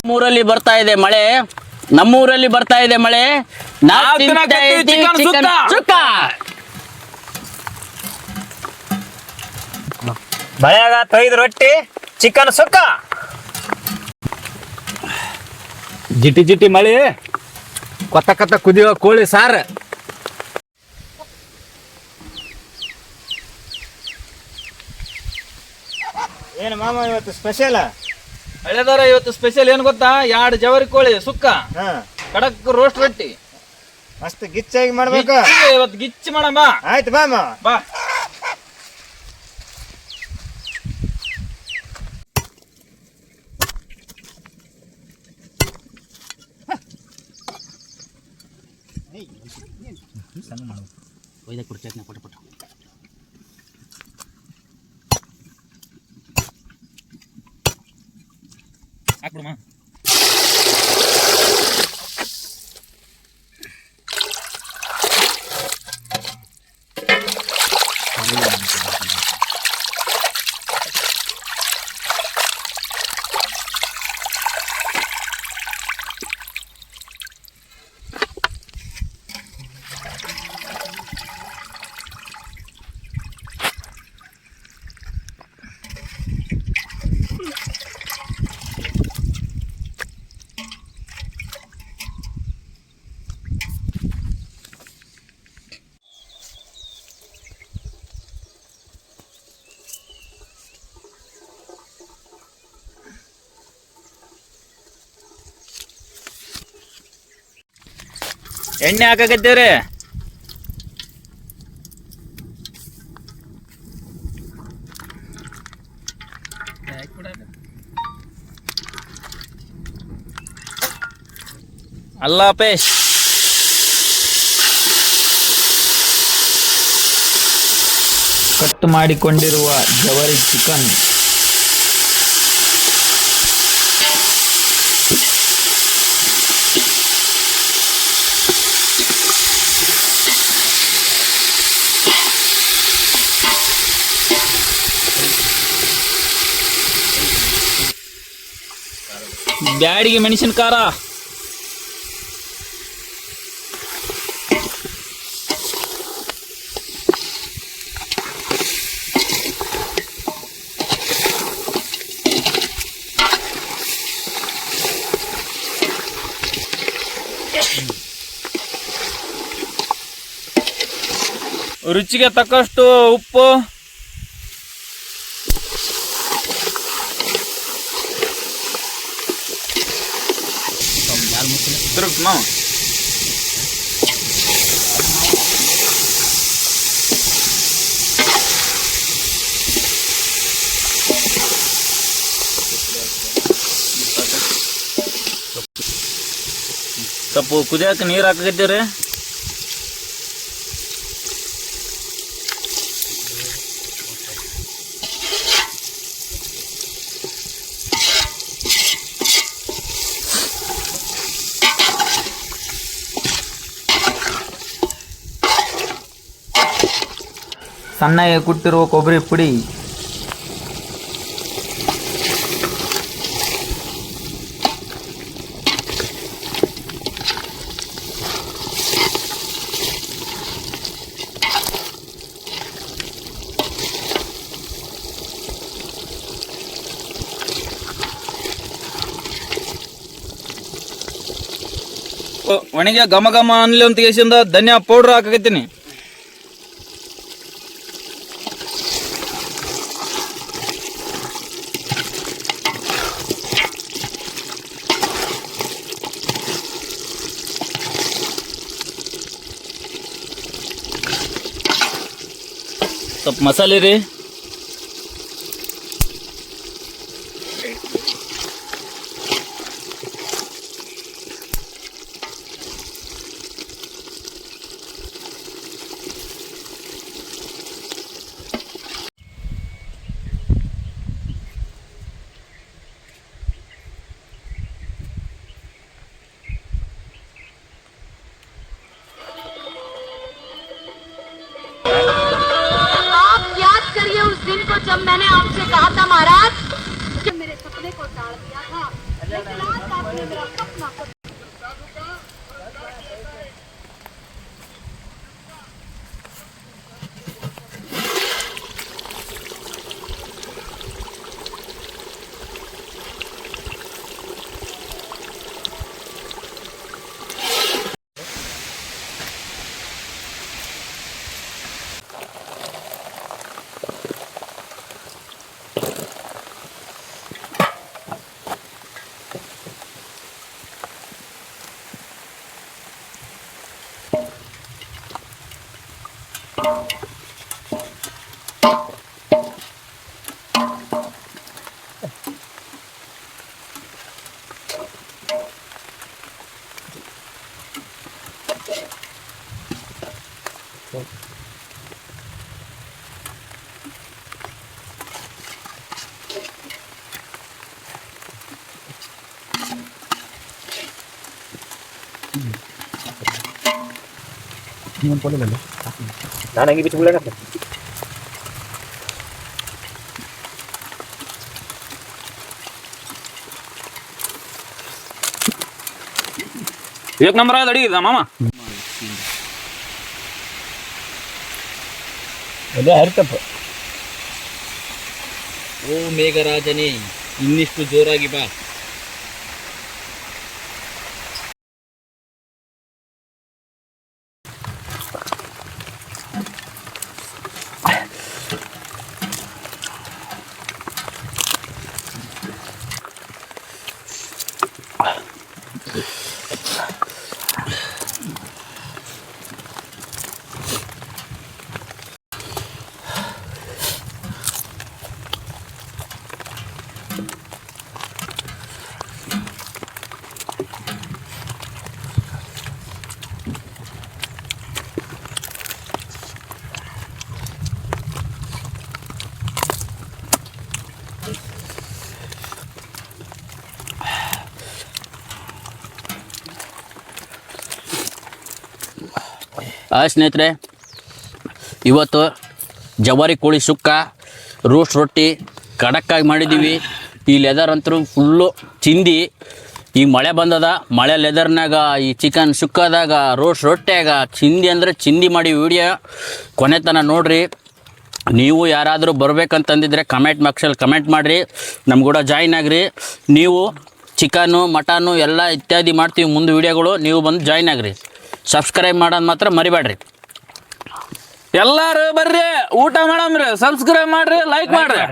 ನಮ್ಮೂರಲ್ಲಿ ಬರ್ತಾ ಇದೆ ಮಳೆ, ನಮ್ಮೂರಲ್ಲಿ ಬರ್ತಾ ಇದೆ ಮಳೆ. ನಾವು ತಿಂತಾ ಇದ್ದೀವಿ ಚಿಕನ್ ಸುಕ್ಕ. ಮಳೆಯಾಗ ತೊಯ್ದು ರೊಟ್ಟಿ ಚಿಕನ್ ಸುಕ್ಕ. ಜಿಟಿ ಜಿಟಿ ಮಳಿ, ಕೊತ್ತ ಕೊತ್ತ ಕುದಿಯೋ ಕೋಳಿ ಸಾರು. ಏನು ಮಾಮ ಇವತ್ತು ಸ್ಪೆಷಲ್? ಹಳೆದಾರ ಇವತ್ತು ಸ್ಪೆಷಲ್ ಏನ್ ಗೊತ್ತಾ? 2 ಜವರಿ ಕೋಳಿ ಸುಕ್ಕ, ಕಡಕ್ ರೋಸ್ಟ್ ರೊಟ್ಟಿ, ಮಸ್ತ್ ಗಿಚ್ಚಾಗಿ ಮಾಡ್ಬೇಕು ಇವತ್ತು ಗಿಚ್ಚಿ ಮಾಡಮ್ಮ. ಆಯ್ತು ಬಾ ಮಾವ ಬಾ. ಹಾಕ್ಬಿಡಮ್ಮ. ಎಣ್ಣೆ ಹಾಕಕತ್ತೇವ್ರಿ. ಅಲ್ಲ ಪೇಸ್ಟ್, ಕಟ್ ಮಾಡಿಕೊಂಡಿರುವ ಜವರಿ ಚಿಕನ್, ಬ್ಯಾಡಿಗೆ ಮೆಣಸಿನ ಖಾರ, ರುಚಿಗೆ ತಕ್ಕಷ್ಟು ಉಪ್ಪು, ಸ್ವಲ್ಪ ಕುದಿಯಕ್ಕೆ ನೀರು ಹಾಕಕತ್ತೀವ್ರಿ. ಸಣ್ಣಗೆ ಕುಟ್ಟಿರುವ ಕೊಬ್ಬರಿ ಪುಡಿ, ಒಣಗೆ ಘಮ ಘಮ ಅನ್ಲಿ ಅಂತ ಕೇಸಿಂದ ಧನಿಯಾ ಪೌಡ್ರ್ ಹಾಕಕತ್ತೀನಿ. ಸ್ವಲ್ಪ ಮಸಾಲೆ ರೀ, जब मैंने आपसे कहा था महाराज कि मेरे सपने को टाल दिया था, लेकिन आज आपने मेरा सपना ನಾನು ಹಂಗೆ ಬಿಟ್ಟು ಬಿಡೋಣ. एक नंबर आया अड़ी मामा ಓ ಮೇಘರಾಜನೇ ಇನ್ನಿಷ್ಟು ಜೋರಾಗಿ ಬಾ. ಸ್ನೇಹಿತರೆ, ಇವತ್ತು ಜವಾರಿ ಕೋಳಿ ಸುಕ್ಕ, ರೋಸ್ಟ್ ರೊಟ್ಟಿ ಖಡಕ್ಕಾಗಿ ಮಾಡಿದ್ದೀವಿ. ಈ ಲೆದರ್ ಅಂತೂ ಫುಲ್ಲು ಚಿಂದಿ. ಈಗ ಮಳೆ ಬಂದದ, ಮಳೆ ಲೆದರ್ನಾಗ ಈ ಚಿಕನ್ ಸುಕ್ಕದಾಗ ರೋಸ್ಟ್ ರೊಟ್ಟಿಯಾಗ ಚಿಂದಿ ಅಂದರೆ ಚಿಂದಿ ಮಾಡಿ ವಿಡಿಯೋ ಕೊನೆ ತನಕ ನೋಡಿರಿ. ನೀವು ಯಾರಾದರೂ ಬರ್ಬೇಕಂತಂದಿದ್ರೆ ಕಮೆಂಟ್ ಬಾಕ್ಸಲ್ಲಿ ಕಮೆಂಟ್ ಮಾಡಿರಿ, ನಮ್ಮ ಕೂಡ ಜಾಯಿನ್ ಆಗಿರಿ. ನೀವು ಚಿಕನ್ನು ಮಟನ್ನು ಎಲ್ಲ ಇತ್ಯಾದಿ ಮಾಡ್ತೀವಿ ಮುಂದೆ ವೀಡಿಯೋಗಳು, ನೀವು ಬಂದು ಜಾಯಿನ್ ಆಗಿರಿ. ಸಬ್ಸ್ಕ್ರೈಬ್ ಮಾಡೋದು ಮಾತ್ರ ಮರಿಬೇಡ್ರಿ. ಎಲ್ಲಾರು ಬರ್ರಿ ಊಟ ಮಾಡಮ್ರಿ, ಸಬ್ಸ್ಕ್ರೈಬ್ ಮಾಡ್ರಿ, ಲೈಕ್ ಮಾಡ್ರಿ.